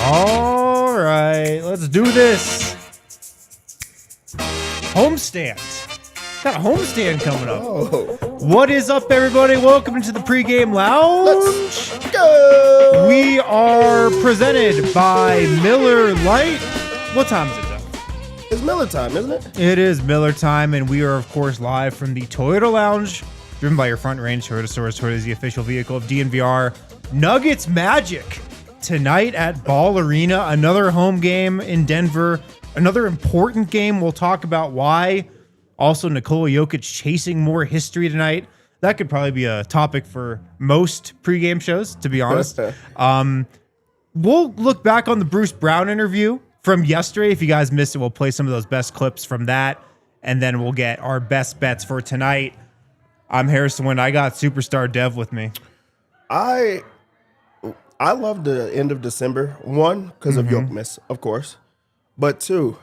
All right, let's do this. Homestand. Got a homestand coming up. Oh. What is up, everybody? Welcome to the pregame lounge. Let's go. We are presented by Miller Lite. What time is it, Jeff? It's Miller time, isn't it? It is Miller time, and we are, of course, live from the Toyota Lounge, driven by your Front Range Toyota Source. Toyota is the official vehicle of DNVR Nuggets Magic. Tonight at Ball Arena, another home game in Denver, another important game. We'll talk about why. Also, Nikola Jokic chasing more history tonight. That could probably be a topic for most pregame shows, to be honest. We'll look back on the Bruce Brown interview from yesterday. If you guys missed it, we'll play some of those best clips from that, and then we'll get our best bets for tonight. I'm Harrison Wind. I got Superstar Dev with me. I love the end of December. One, because of Jokic, of course. But two,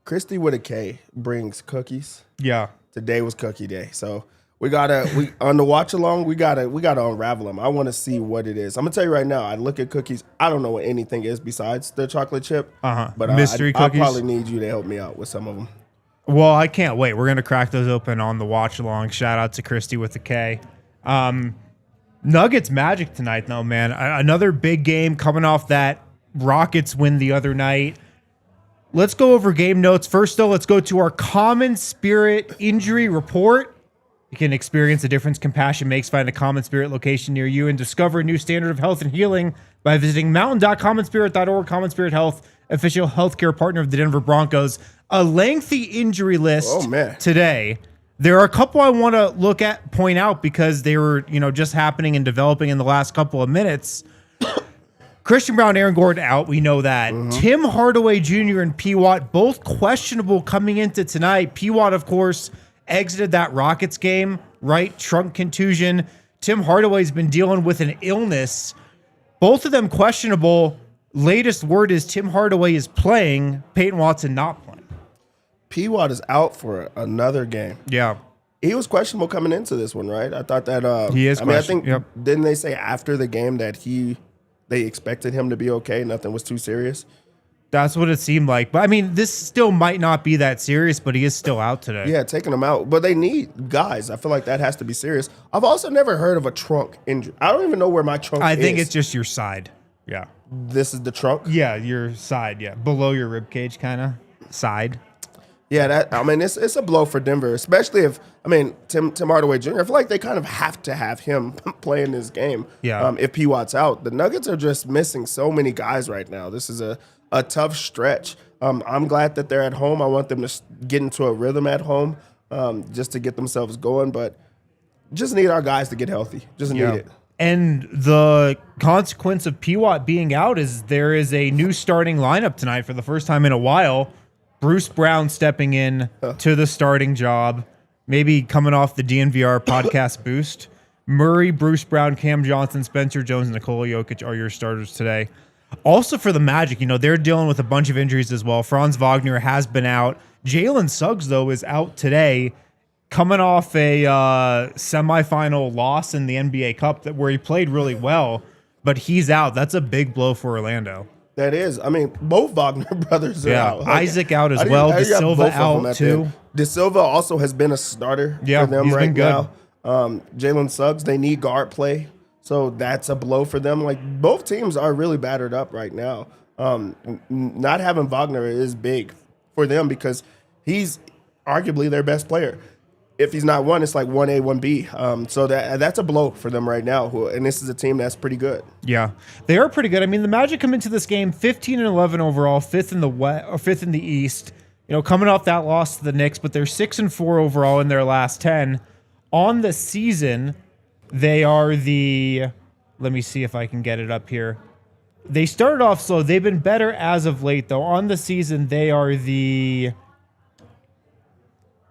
Christy with a K brings cookies. Yeah. Today was cookie day. So we on the watch along, we gotta unravel them. I want to see what it is. I'm gonna tell you right now, I look at cookies, I don't know what anything is besides the chocolate chip. But mystery cookies. I probably need you to help me out with some of them. Well, I can't wait. We're gonna crack those open on the watch along. Shout out to Christy with the K. Nuggets Magic tonight, though, man. Another big game coming off that Rockets win the other night. Let's go over game notes. First, though, let's go to our common spirit injury report. You can experience the difference compassion makes. Find a common spirit location near you and discover a new standard of health and healing by visiting mountain.commonspirit.org. Common Spirit Health, official healthcare partner of the Denver Broncos. A lengthy injury list today. There are a couple I want to point out because they were, just happening and developing in the last couple of minutes. Christian Braun, Aaron Gordon out. We know that. Tim Hardaway Jr. and P. Watt both questionable coming into tonight. P. Watt, of course, exited that Rockets game, right? Trunk contusion. Tim Hardaway's been dealing with an illness. Both of them questionable. Latest word is Tim Hardaway is playing. Peyton Watson not playing. P. Watt is out for another game. Yeah. He was questionable coming into this one, right? I thought that he is. I think didn't they say after the game that they expected him to be okay, nothing was too serious? That's what it seemed like. But I mean, this still might not be that serious, but he is still out today. Yeah, taking him out. But they need guys. I feel like that has to be serious. I've also never heard of a trunk injury. I don't even know where my trunk is. I think it's just your side. Yeah. This is the trunk? Yeah, your side, yeah. Below your rib cage kind of side. Yeah, it's a blow for Denver, especially if Tim Hardaway Jr. I feel like they kind of have to have him playing this game. Yeah. If P. Watt's out, the Nuggets are just missing so many guys right now. This is a tough stretch. I'm glad that they're at home. I want them to get into a rhythm at home, just to get themselves going. But just need our guys to get healthy. Just need it. And the consequence of P. Watt being out is there is a new starting lineup tonight for the first time in a while. Bruce Brown stepping in to the starting job, maybe coming off the DNVR podcast boost. Murray, Bruce Brown, Cam Johnson, Spencer Jones, and Nikola Jokic are your starters today. Also for the Magic, they're dealing with a bunch of injuries as well. Franz Wagner has been out. Jalen Suggs, though, is out today, coming off a semifinal loss in the NBA Cup where he played really well, but he's out. That's a big blow for Orlando. That is. Both Wagner brothers are out. Like, Isaac out as well. De Silva out too. De Silva also has been a starter for them right now. Jalen Suggs, they need guard play. So that's a blow for them. Like, both teams are really battered up right now. Not having Wagner is big for them because he's arguably their best player. If he's not one, it's like 1A, 1B. So that's a blow for them right now. And this is a team that's pretty good. Yeah, they are pretty good. The Magic come into this game 15-11 overall, fifth in the East. Coming off that loss to the Knicks, but they're 6-4 overall in their last 10. On the season, they are let me see if I can get it up here. They started off slow. They've been better as of late, though. On the season, they are the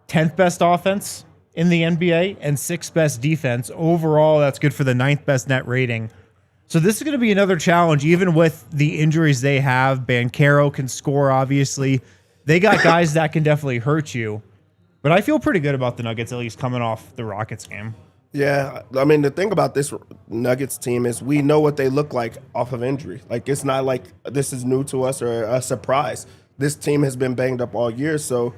10th best offense in the NBA and 6th best defense. Overall, that's good for the 9th best net rating. So this is going to be another challenge, even with the injuries they have. Banchero can score, obviously. They got guys that can definitely hurt you. But I feel pretty good about the Nuggets, at least coming off the Rockets game. Yeah, I mean, the thing about this Nuggets team is we know what they look like off of injury. Like, it's not like this is new to us or a surprise. This team has been banged up all year, so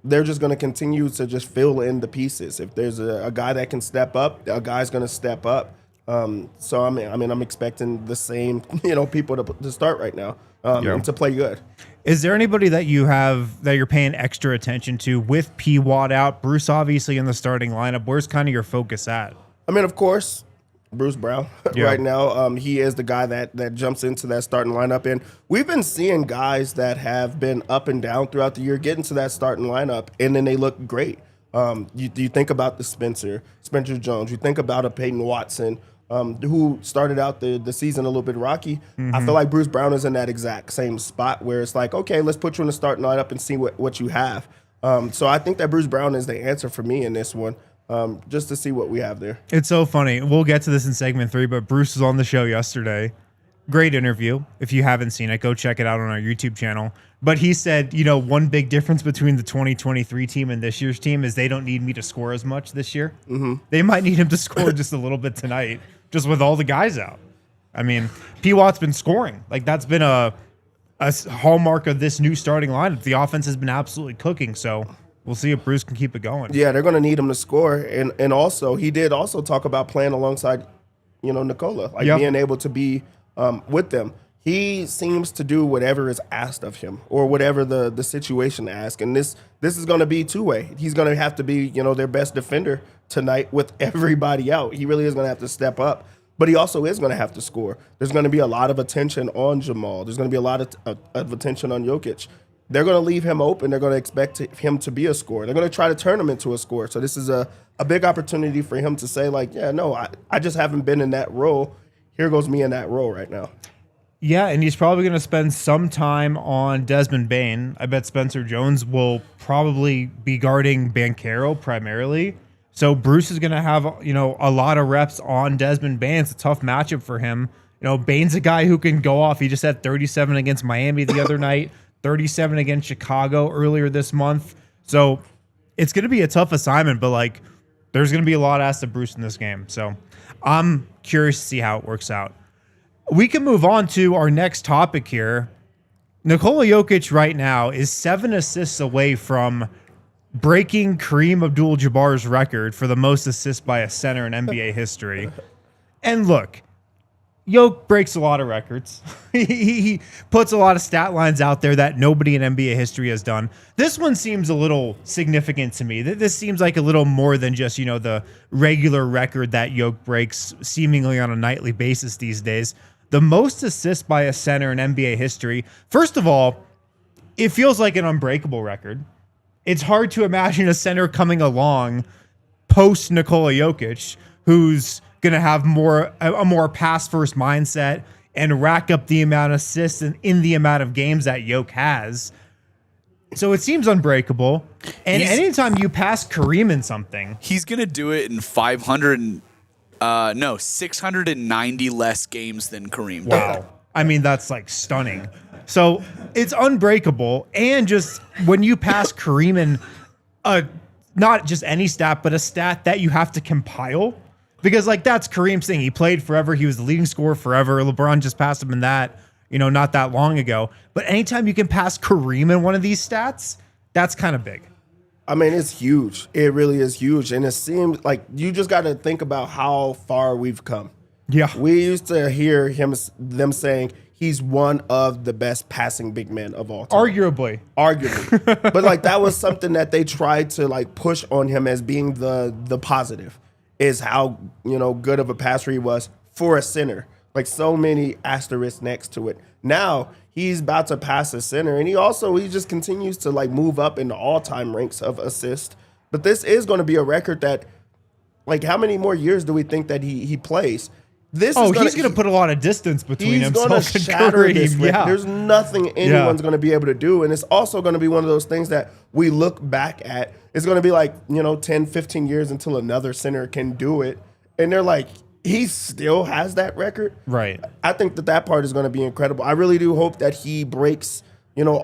they're just going to continue to just fill in the pieces. If there's a guy that can step up, a guy's going to step up. So I'm expecting the same people to start right now and to play good. Is there anybody that you have that you're paying extra attention to with P. Watt out? Bruce obviously in the starting lineup. Where's kind of your focus at? I mean, of course, Bruce Brown right now. He is the guy that jumps into that starting lineup. And we've been seeing guys that have been up and down throughout the year get into that starting lineup, and then they look great. You think about the Spencer Jones. You think about a Peyton Watson, who started out the season a little bit rocky. Mm-hmm. I feel like Bruce Brown is in that exact same spot where it's like, okay, let's put you in the starting lineup and see what you have. So I think that Bruce Brown is the answer for me in this one, just to see what we have there. It's so funny. We'll get to this in segment 3, but Bruce was on the show yesterday. Great interview. If you haven't seen it, go check it out on our YouTube channel. But he said, one big difference between the 2023 team and this year's team is they don't need me to score as much this year. Mm-hmm. They might need him to score just a little bit tonight, just with all the guys out. I mean, P. Watt's been scoring. Like, that's been a hallmark of this new starting lineup. The offense has been absolutely cooking, so we'll see if Bruce can keep it going. Yeah, they're going to need him to score. And also, he did also talk about playing alongside, Nikola, being able to be with them. He seems to do whatever is asked of him or whatever the situation asks. And this is going to be two-way. He's going to have to be, their best defender tonight with everybody out. He really is going to have to step up. But he also is going to have to score. There's going to be a lot of attention on Jamal. There's going to be a lot of attention on Jokic. They're going to leave him open. They're going to expect him to be a scorer. They're going to try to turn him into a scorer. So this is a big opportunity for him to say, I just haven't been in that role. Here goes me in that role right now. Yeah, and he's probably going to spend some time on Desmond Bane. I bet Spencer Jones will probably be guarding Banchero primarily. So Bruce is going to have, a lot of reps on Desmond Bane. It's a tough matchup for him. Bane's a guy who can go off. He just had 37 against Miami the other night, 37 against Chicago earlier this month. So it's going to be a tough assignment, but there's going to be a lot asked of Bruce in this game. So I'm curious to see how it works out. We can move on to our next topic here. Nikola Jokic right now is 7 assists away from breaking Kareem Abdul-Jabbar's record for the most assists by a center in NBA history. And look, Jokic breaks a lot of records. He puts a lot of stat lines out there that nobody in NBA history has done. This one seems a little significant to me. This seems like a little more than just, the regular record that Jokic breaks seemingly on a nightly basis these days. The most assists by a center in NBA history. First of all, it feels like an unbreakable record. It's hard to imagine a center coming along post Nikola Jokic who's going to have a more pass-first mindset and rack up the amount of assists in the amount of games that Jokic has. So it seems unbreakable. And anytime you pass Kareem in something, he's going to do it in 690 less games than Kareem. Wow. I mean, that's stunning. So it's unbreakable. And just when you pass Kareem in not just any stat, but a stat that you have to compile, because that's Kareem's thing. He played forever. He was the leading scorer forever. LeBron just passed him in that, not that long ago. But anytime you can pass Kareem in one of these stats, that's kind of big. I mean, it's huge. It really is huge. And it seems like you just got to think about how far we've come. Yeah. We used to hear them saying he's one of the best passing big men of all time. Arguably. But that was something that they tried to push on him as being the positive, is how, good of a passer he was for a center. So many asterisks next to it. Now he's about to pass a center, and he just continues to move up in the all-time ranks of assists. But this is going to be a record that, how many more years do we think that he plays? This he's going to put a lot of distance between himself and shatter Curry. This There's nothing anyone's going to be able to do. And it's also going to be one of those things that we look back at. It's going to be like, 10, 15 years until another center can do it. And they're like, he still has that record. Right. I think that part is going to be incredible. I really do hope that he breaks,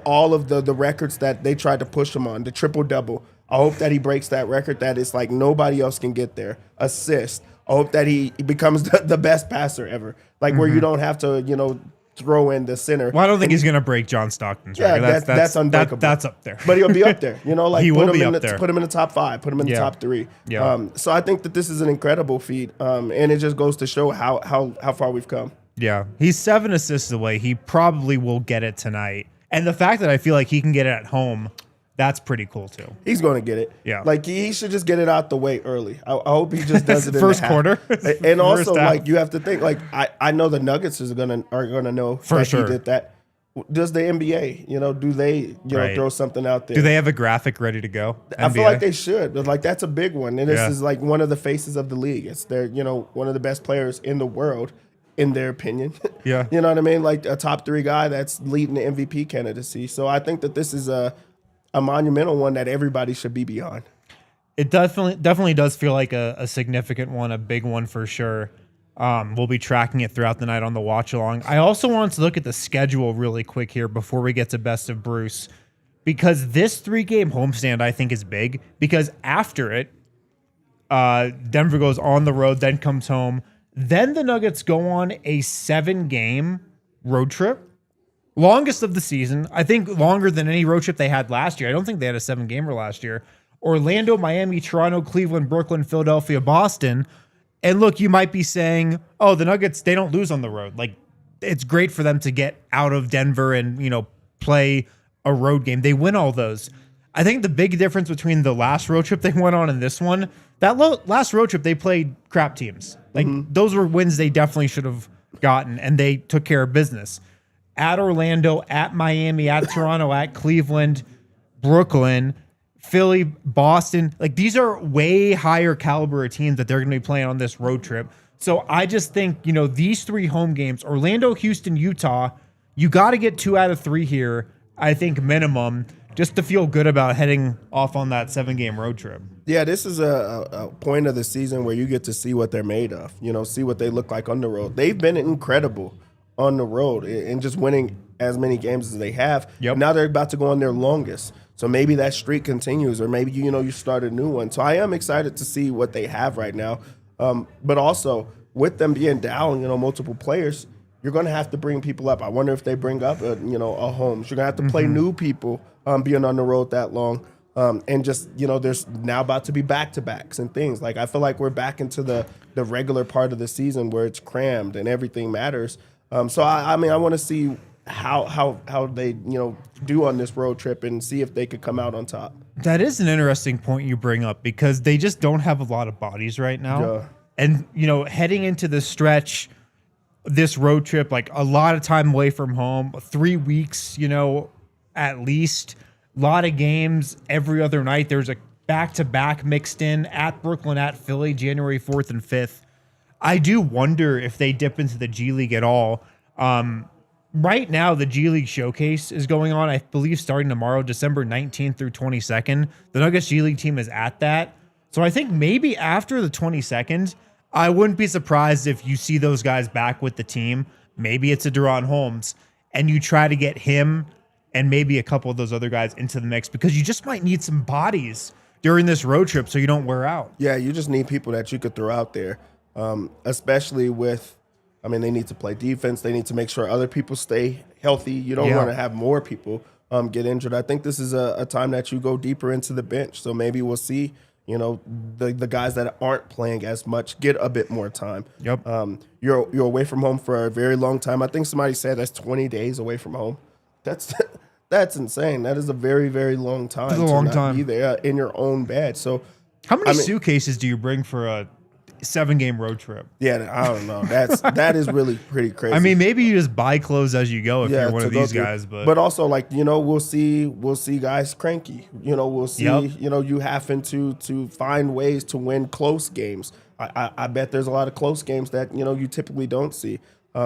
all of the records that they tried to push him on, the triple-double. I hope that he breaks that record that it's like nobody else can get there. Assist. I hope that he becomes the best passer ever, like where you don't have to, throw in the center. Well, I don't think he's going to break John Stockton's record. That's unbreakable. That's up there. But he'll be up there. Like he will be up there. Put him in the top 5. Put him in the top 3. Yeah. So I think that this is an incredible feat, and it just goes to show how far we've come. Yeah, he's 7 assists away. He probably will get it tonight, and the fact that I feel like he can get it at home. That's pretty cool too. He's going to get it. Yeah. Like he should just get it out the way early. I hope he just does it in first the quarter. And also, like you have to think, like I know the Nuggets are gonna know for that sure he did that. Does the NBA, do they throw something out there? Do they have a graphic ready to go? I feel like they should. But like that's a big one. And this is like one of the faces of the league. It's their, one of the best players in the world, in their opinion. Yeah. You know what I mean? Like a top 3 guy that's leading the MVP candidacy. So I think that this is a monumental one that everybody should be beyond. It definitely does feel like a significant one, a big one for sure. We'll be tracking it throughout the night on the watch along. I also wanted to look at the schedule really quick here before we get to Best of Bruce, because this 3-game homestand I think is big, because after it, Denver goes on the road, then comes home. Then the Nuggets go on a 7-game road trip. Longest of the season. I think longer than any road trip they had last year. I don't think they had a 7-gamer last year. Orlando, Miami, Toronto, Cleveland, Brooklyn, Philadelphia, Boston. And look, you might be saying, oh, the Nuggets, they don't lose on the road. Like, it's great for them to get out of Denver and, play a road game. They win all those. I think the big difference between the last road trip they went on and this one, that last road trip, they played crap teams. Like, those were wins they definitely should have gotten, and they took care of business. At Orlando, at Miami, at Toronto, at Cleveland, Brooklyn, Philly, Boston. Like, these are way higher caliber of teams that they're going to be playing on this road trip. So I just think, these 3 home games, Orlando, Houston, Utah, you got to get 2 out of 3 here, I think minimum, just to feel good about heading off on that 7-game road trip. Yeah, this is a point of the season where you get to see what they're made of, see what they look like on the road. They've been incredible on the road and just winning as many games as they have. Yep. Now they're about to go on their longest. So maybe that streak continues, or maybe, you start a new one. So I am excited to see what they have right now. But also with them being down, multiple players, you're going to have to bring people up. I wonder if they bring up, a Holmes. You're going to have to play new people being on the road that long. And just, there's now about to be back-to-backs and things. Like, I feel like we're back into the regular part of the season where it's crammed and everything matters. So I want to see how they do on this road trip and see if they could come out on top. That is an interesting point you bring up, because they just don't have a lot of bodies right now. Yeah. And heading into the stretch, this road trip, like a lot of time away from home, 3 weeks, at least, a lot of games every other night. There's a back-to-back mixed in at Brooklyn, at Philly, January 4th and 5th. I do wonder if they dip into the G League at all. Right now, the G League Showcase is going on, I believe, starting tomorrow, December 19th through 22nd. The Nuggets G League team is at that. So I think maybe after the 22nd, I wouldn't be surprised if you see those guys back with the team. Maybe it's a De'Ron Holmes, and you try to get him and maybe a couple of those other guys into the mix, because you just might need some bodies during this road trip so you don't wear out. Yeah, you just need people that you could throw out there. Especially with, they need to play defense. They need to make sure other people stay healthy. You don't want to have more people get injured. I think this is a time that you go deeper into the bench. So maybe we'll see, the guys that aren't playing as much get a bit more time. Yep. You're away from home for a very long time. I think somebody said that's 20 days away from home. That's insane. That is a very, very long time. It's a long time. Be there in your own bed. So how many suitcases do you bring for a 7-game road trip. Yeah, I don't know. That is really pretty crazy. I mean, maybe you just buy clothes as you go if you're one of these guys, but also like, we'll see guys cranky. We'll see you having to find ways to win close games. I bet there's a lot of close games that you typically don't see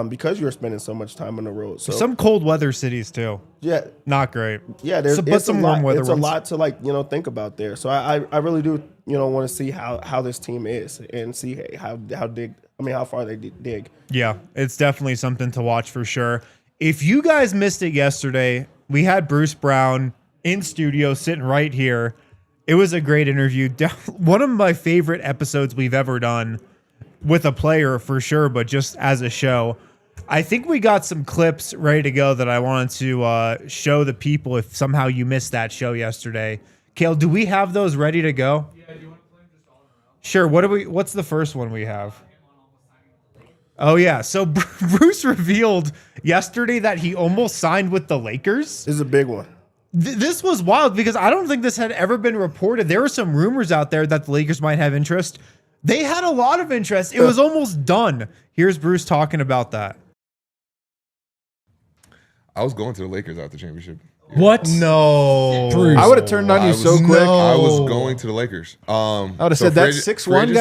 because you're spending so much time on the road. So some cold weather cities too. Yeah, not great. Yeah, but some warm weather. It's a lot to think about there. So I really do want to see how this team is and see how far they dig. Yeah, it's definitely something to watch for sure. If you guys missed it yesterday, we had Bruce Brown in studio sitting right here. It was a great interview. One of my favorite episodes we've ever done with a player for sure, but just as a show. I think we got some clips ready to go that I wanted to show the people if somehow you missed that show yesterday. Kale, do we have those ready to go? Yeah, do you want to play them just all in a row? Sure. What's the first one we have? Oh, yeah. So Bruce revealed yesterday that he almost signed with the Lakers. This is a big one. This was wild because I don't think this had ever been reported. There were some rumors out there that the Lakers might have interest. They had a lot of interest. It was almost done. Here's Bruce talking about that. I was going to the Lakers after the championship. Yeah. What? No. Bruce. I would have turned on you so quick. I was going to the Lakers. I would have said that 6'1"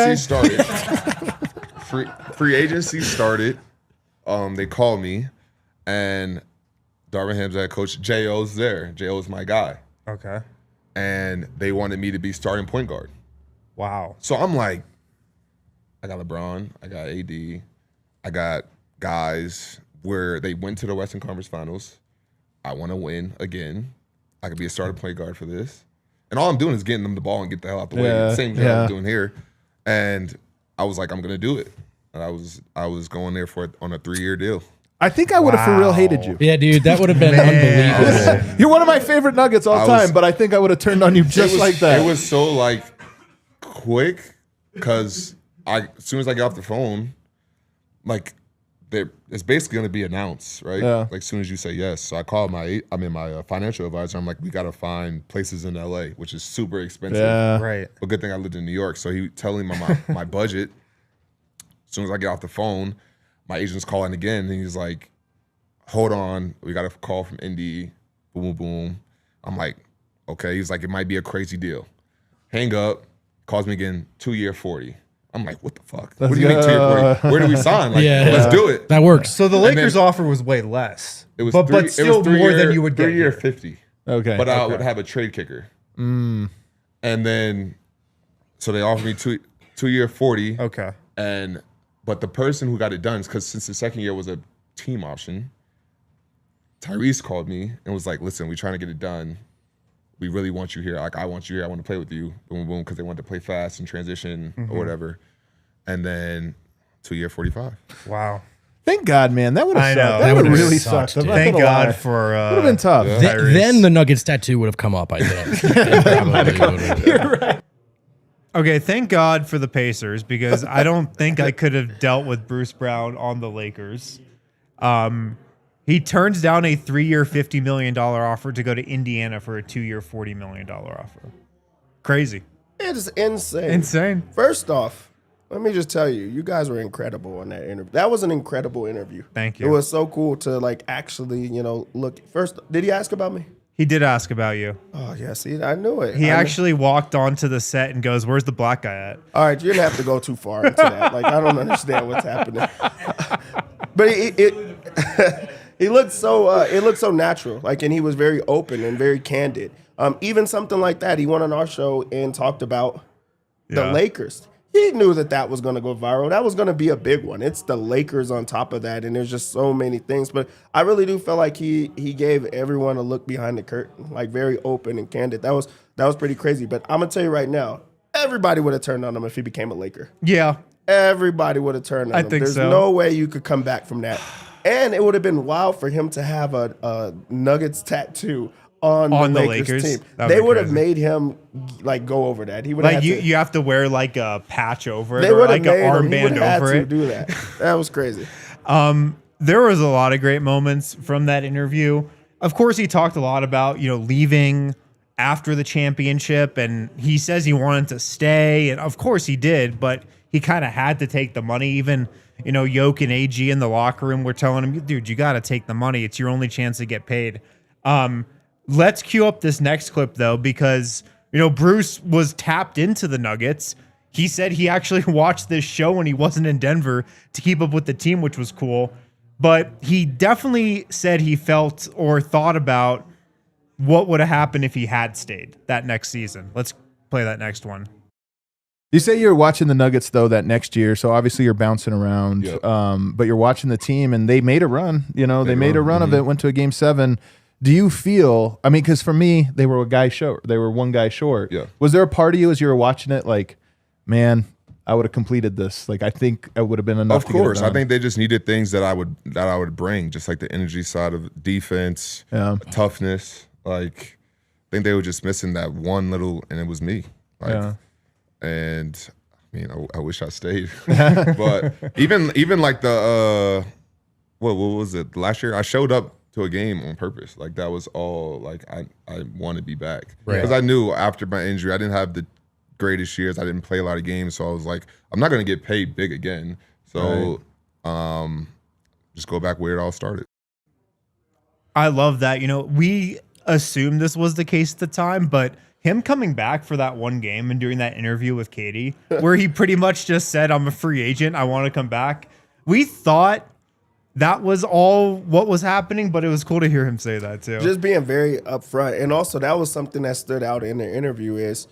guy. Free agency started. They called me, and Darvin Ham's head coach J.O.'s there. J.O.'s my guy. Okay. And they wanted me to be starting point guard. Wow. So I'm like, I got LeBron, I got AD, I got guys where they went to the Western Conference Finals. I want to win again. I could be a starting point guard for this. And all I'm doing is getting them the ball and get the hell out the way. Same thing I'm doing here. And I was like, I'm going to do it. And I was going there on a 3-year deal. I think I would have for real hated you. Yeah, dude, that would have been unbelievable. You're one of my favorite Nuggets all time, but I think I would have turned on you just like that. It was so quick because as soon as I got off the phone, it's basically going to be announced, right? Yeah. As soon as you say yes. So I called my financial advisor. I'm like, we got to find places in LA, which is super expensive. Yeah. Right. But good thing I lived in New York. So he telling me my budget. As soon as I get off the phone, my agent's calling again, and he's like, hold on, we got a call from Indy, boom, boom, boom. I'm like, okay. He's like, it might be a crazy deal. Hang up, calls me again, 2-year 40. I'm like, what the fuck? What do you mean 2-year 40? Where do we sign? Let's do it. That works. So the Lakers' offer was way less. It was but still more than you would get. 3-year 50. Okay. But I would have a trade kicker. And then, so they offered me 2-year 40. Okay. But the person who got it done, because since the second year was a team option, Tyrese called me and was like, listen, we're trying to get it done. We really want you here. I want you here. I want to play with you. Boom, boom, because they wanted to play fast and transition or whatever. And then 2-year 45. Wow. Thank God, man. That would have sucked. That That would would've have really sucked, sucked. dude. Thank God for... would have been tough. Then the Nuggets tattoo would have come up, I think. You're right. Okay, thank God for the Pacers because I don't think I could have dealt with Bruce Brown on the Lakers. He turns down a 3-year, $50 million offer to go to Indiana for a 2-year, $40 million offer. Crazy. It is insane. Insane. First off, let me just tell you, you guys were incredible on that interview. That was an incredible interview. Thank you. It was so cool to actually, look. First, did he ask about me? He did ask about you. Oh, yeah, see, I knew it. He actually walked onto the set and goes, where's the black guy at? All right, you didn't have to go too far into that. I don't understand what's happening. But it looked so natural. And he was very open and very candid. Even something like that, he went on our show and talked about the Lakers. He knew that was going to go viral. That was going to be a big one. It's the Lakers on top of that, and there's just so many things. But I really do feel like he gave everyone a look behind the curtain, very open and candid. That was pretty crazy. But I'm going to tell you right now, everybody would have turned on him if he became a Laker. Yeah. Everybody would have turned on him. There's no way you could come back from that. And it would have been wild for him to have a Nuggets tattoo on the Lakers team. They would have made him go over that. He would have you have to wear a patch over it they or an made armband him. over it. Do that. That was crazy. There was a lot of great moments from that interview. Of course, he talked a lot about leaving after the championship, and he says he wanted to stay, and of course he did, but he kind of had to take the money. Even, Yoke and AG in the locker room were telling him, dude, you got to take the money. It's your only chance to get paid. Let's cue up this next clip, though, because, Bruce was tapped into the Nuggets. He said he actually watched this show when he wasn't in Denver to keep up with the team, which was cool. But he definitely said he felt or thought about what would have happened if he had stayed that next season. Let's play that next one. You say you're watching the Nuggets, though, that next year, so obviously you're bouncing around, Yep. But you're watching the team, and they made a run. They made a run of it, went to a Game 7. Do you feel, because for me, they were a guy short. They were one guy short. Yeah. Was there a part of you as you were watching it like, man, I would have completed this? Like, I think it would have been enough. Of course, I think they just needed things that I would bring, just like the energy side of defense, toughness. Like, I think they were just missing that one little, and it was me. And I wish I stayed, but even like the what was it last year? I showed up to a game on purpose. Like that was all. Like I want to be back because I knew after my injury I didn't have the greatest years. I didn't play a lot of games, so I was like, I'm not going to get paid big again. So just go back where it all started. I love that. We assumed this was the case at the time, but him coming back for that one game and doing that interview with Katie, where he pretty much just said, I'm a free agent, I want to come back. We thought that was all what was happening, but it was cool to hear him say that too. Just being very upfront. And also that was something that stood out in the interview is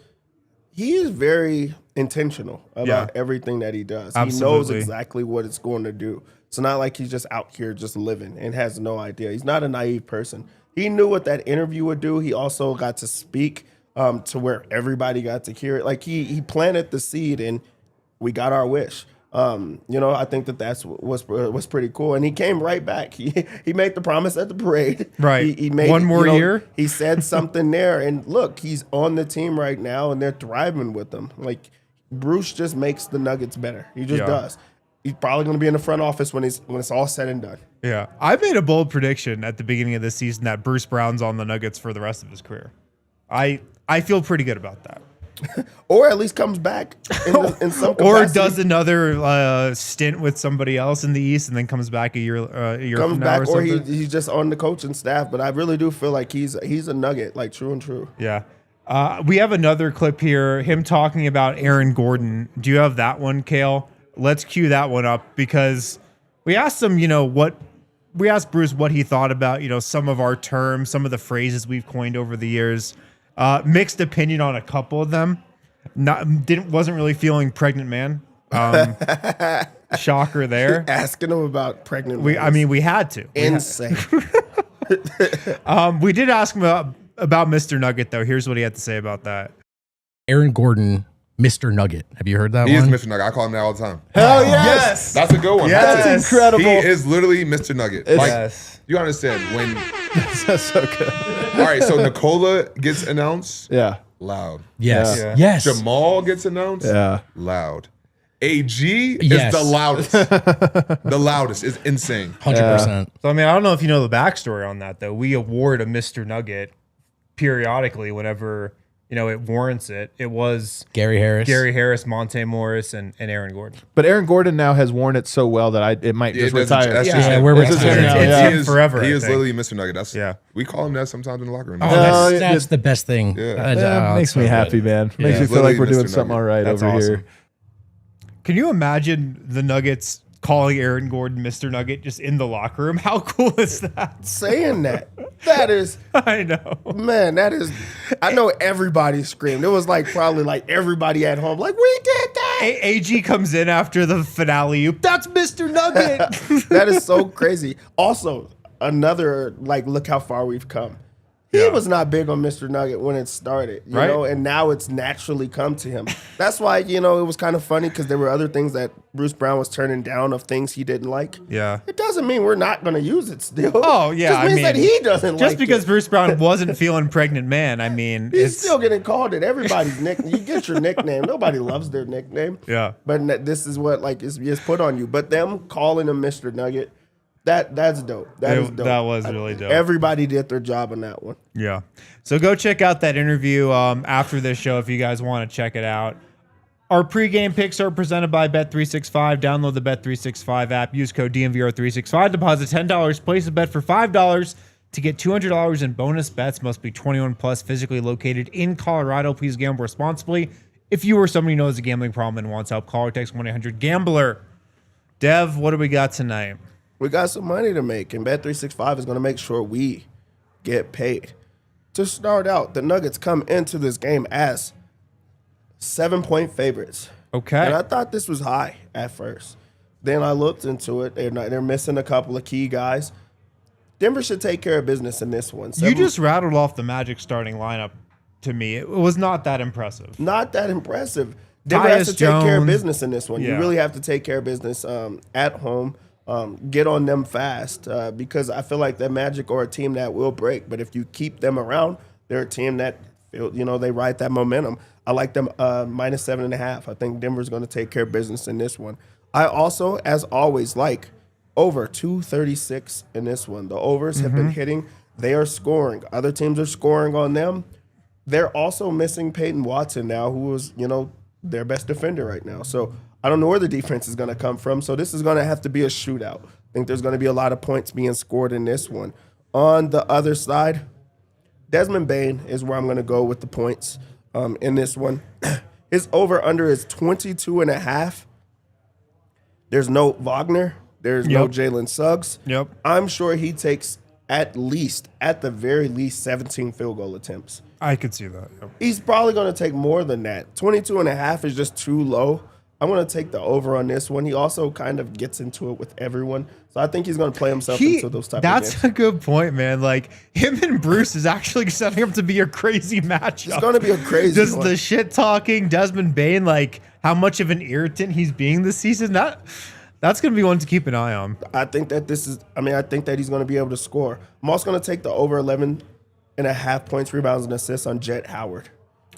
he is very intentional about everything that he does. Absolutely. He knows exactly what it's going to do. It's not like he's just out here just living and has no idea. He's not a naive person. He knew what that interview would do. He also got to speak to where everybody got to hear it. Like he planted the seed and we got our wish. I think that's was pretty cool. And he came right back. He made the promise at the parade. Right. He made one more year. He said something there. And look, he's on the team right now and they're thriving with him. Like Bruce just makes the Nuggets better. He just does. He's probably going to be in the front office when it's all said and done. Yeah. I made a bold prediction at the beginning of this season that Bruce Brown's on the Nuggets for the rest of his career. I feel pretty good about that. Or at least comes back in some capacity. Or does another stint with somebody else in the East and then comes back a year comes from now back, or or something. he's just on the coaching staff. But I really do feel like he's a Nugget, like true and true. Yeah. We have another clip here, him talking about Aaron Gordon. Do you have that one, Kale? Let's cue that one up because we asked him, we asked Bruce what he thought about, some of our terms, some of the phrases we've coined over the years. Mixed opinion on a couple of them. Wasn't really feeling pregnant man. Shocker there. Asking him about pregnant man. We had to. Insane. We did ask him about Mr. Nugget though. Here's what he had to say about that. Aaron Gordon, Mr. Nugget. Have you heard that He one? is Mr. Nugget. I call him that all the time. Hell yes. That's a good one. That's it. incredible. He is literally Mr. Nugget. Yes. You understand when? That's so good. All right, so Nikola gets announced. Yeah. Loud. Yes. Yeah. Yes. Jamal gets announced. Yeah. Loud. AG Yes. is the loudest. The loudest is insane. 100%. So I don't know if you know the backstory on that though. We award a Mr. Nugget periodically whenever it warrants it. It was Gary Harris, Monte Morris, and Aaron Gordon. But Aaron Gordon now has worn it so well that it might just It doesn't- retire. that's Yeah, just him. we're That's just retiring. him. It's He him is- forever, He I is think. literally Mr. Nugget. We call him that sometimes in the locker room. Oh, it that's did- the best thing. Yeah. That makes me happy, man. Makes me feel like Literally we're doing Mr. something Nugget. all right That's over awesome. here. Can you imagine the Nuggets calling Aaron Gordon Mr. Nugget just in the locker room? How cool is that? Saying that is, I know. man, that is. I know everybody screamed. It was probably everybody at home, like we did that. AG comes in after the finale. That's Mr. Nugget. That is so crazy. Also, another look how far we've come. He was not big on Mr. Nugget when it started, you Right. know, and now it's naturally come to him. That's why, it was kind of funny because there were other things that Bruce Brown was turning down of things he didn't like. Yeah. It doesn't mean we're not going to use it still. Oh, yeah, Just means that he doesn't like just because it. Bruce Brown wasn't feeling pregnant man, He's it's still getting called it. Everybody's nickname. You get your nickname. Nobody loves their nickname. Yeah. But this is what is put on you. But them calling him Mr. Nugget, that's dope. That is dope. That was really dope. Everybody did their job on that one. Yeah. So go check out that interview after this show if you guys want to check it out. Our pregame picks are presented by Bet365. Download the Bet365 app. Use code DNVR365. Deposit $10. Place a bet for $5 to get $200 in bonus bets. Must be 21 plus, physically located in Colorado. Please gamble responsibly. If you or somebody knows a gambling problem and wants help, call or text 1-800-GAMBLER. Dev, what do we got tonight? We got some money to make, and Bet365 is going to make sure we get paid. To start out, the Nuggets come into this game as 7-point favorites. Okay. And I thought this was high at first. Then I looked into it. They're missing a couple of key guys. Denver should take care of business in this one. You just rattled off the Magic starting lineup to me. It was not that impressive. Not that impressive. Denver has to take care of business in this one. Yeah. You really have to take care of business at home. Get on them fast because I feel like the Magic are a team that will break. But if you keep them around, they're a team that, they ride that momentum. I like them minus 7.5. I think Denver's going to take care of business in this one. I also, as always, like over 236 in this one. The overs have been hitting. They are scoring. Other teams are scoring on them. They're also missing Peyton Watson now, who is, their best defender right now. So I don't know where the defense is going to come from. So this is going to have to be a shootout. I think there's going to be a lot of points being scored in this one. On the other side, Desmond Bane is where I'm going to go with the points in this one. His over-under is 22.5. There's no Wagner. There's no Jalen Suggs. Yep. I'm sure he takes at the very least, 17 field goal attempts. I could see that. Yep. He's probably going to take more than that. 22.5 is just too low. I'm going to take the over on this one. He also kind of gets into it with everyone. So I think he's going to play himself into those type of games. That's a good point, man. Like, him and Bruce is actually setting up to be a crazy matchup. It's going to be a crazy Just one. the shit talking, Desmond Bane, like how much of an irritant he's being this season. That's going to be one to keep an eye on. I think that I think that he's going to be able to score. I'm also going to take the over 11.5 points, rebounds, and assists on Jet Howard.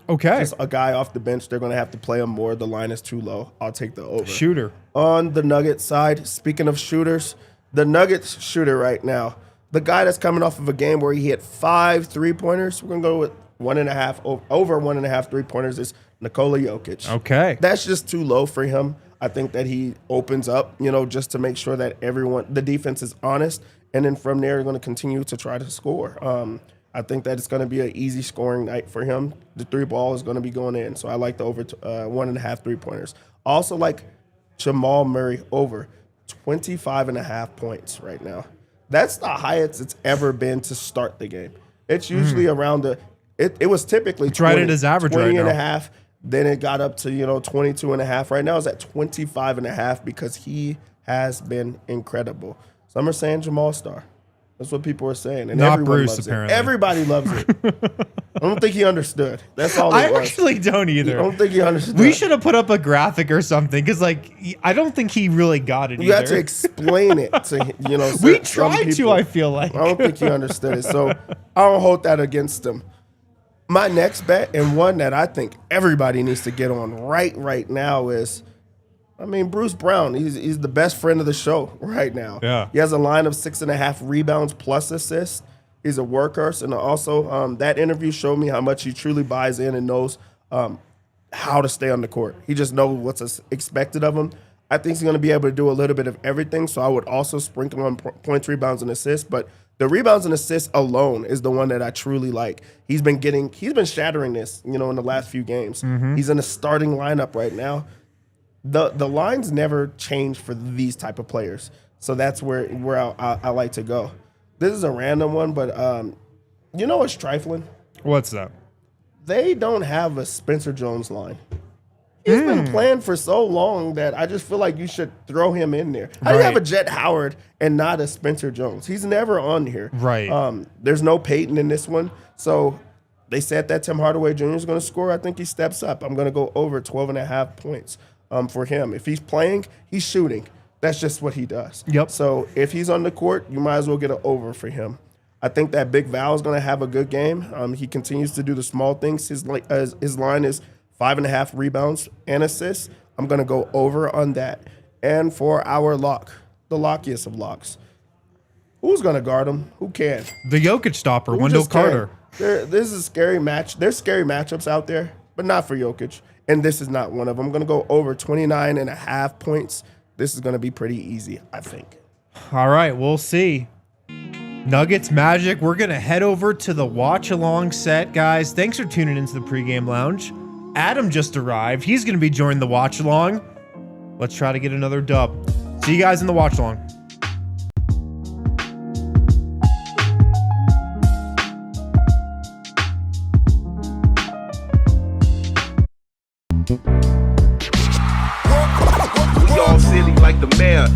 Okay. Just a guy off the bench. They're going to have to play him more. The line is too low. I'll take the over. Shooter. On the Nuggets side, speaking of shooters, the Nuggets shooter right now, the guy that's coming off of a game where he hit 5 3-pointers, we're going to go with 1.5, over 1.5 3-pointers is Nikola Jokic. Okay. That's just too low for him. I think that he opens up, just to make sure that the defense is honest. And then from there, they're going to continue to try to score. I think that it's going to be an easy scoring night for him. The 3 ball is going to be going in. So I like the over 1.5 3-pointers. Also like Jamal Murray over 25.5 points right now. That's the highest it's ever been to start the game. It's usually around it was typically 20, right at his average 20 right and now. a half. Then it got up to, 22.5. Right now it's at 25.5 because he has been incredible. Some are saying Jamal Star. That's what people are saying. And Not everyone Bruce, loves apparently. it. Everybody loves it. I don't think he understood. That's all it I was. actually don't either. I don't think he understood. We should have put up a graphic or something because, I don't think he really got it You either. had to explain it to, We some tried to, people. I feel like. I don't think he understood it. So I don't hold that against him. My next bet, and one that I think everybody needs to get on right now is, Bruce Brown. He's the best friend of the show right now. Yeah. He has a line of 6.5 rebounds plus assists. He's a workhorse. And also that interview showed me how much he truly buys in and knows how to stay on the court. He just knows what's expected of him. I think he's going to be able to do a little bit of everything. So I would also sprinkle on points, rebounds, and assists. But the rebounds and assists alone is the one that I truly like. He's been shattering this, in the last few games. Mm-hmm. He's in a starting lineup right now. The lines never change for these type of players. So that's where I like to go. This is a random one, but what's trifling? What's that? They don't have a Spencer Jones line. He's been playing for so long that I just feel like you should throw him in there. How do you have a Jet Howard and not a Spencer Jones? He's never on here. Right. There's no Peyton in this one. So they said that Tim Hardaway Jr. is going to score. I think he steps up. I'm going to go over 12.5 points for him. If he's playing, he's shooting. That's just what he does. Yep. So if he's on the court, you might as well get an over for him. I think that Big Val is going to have a good game. He continues to do the small things. His line is 5.5 rebounds and assists. I'm going to go over on that. And for our lock, the lockiest of locks, who's going to guard him? Who can? The Jokic stopper, Who Wendell just can? Carter. This is a scary match. There's scary matchups out there, but not for Jokic. and this is not one of them. I'm going to go over 29.5 points. This is going to be pretty easy, I think. All right, we'll see. Nuggets Magic. We're going to head over to the watch along set, guys. Thanks for tuning into the pregame lounge. Adam just arrived. He's going to be joining the watch along. Let's try to get another dub. See you guys in the watch along. We all silly like the mayor.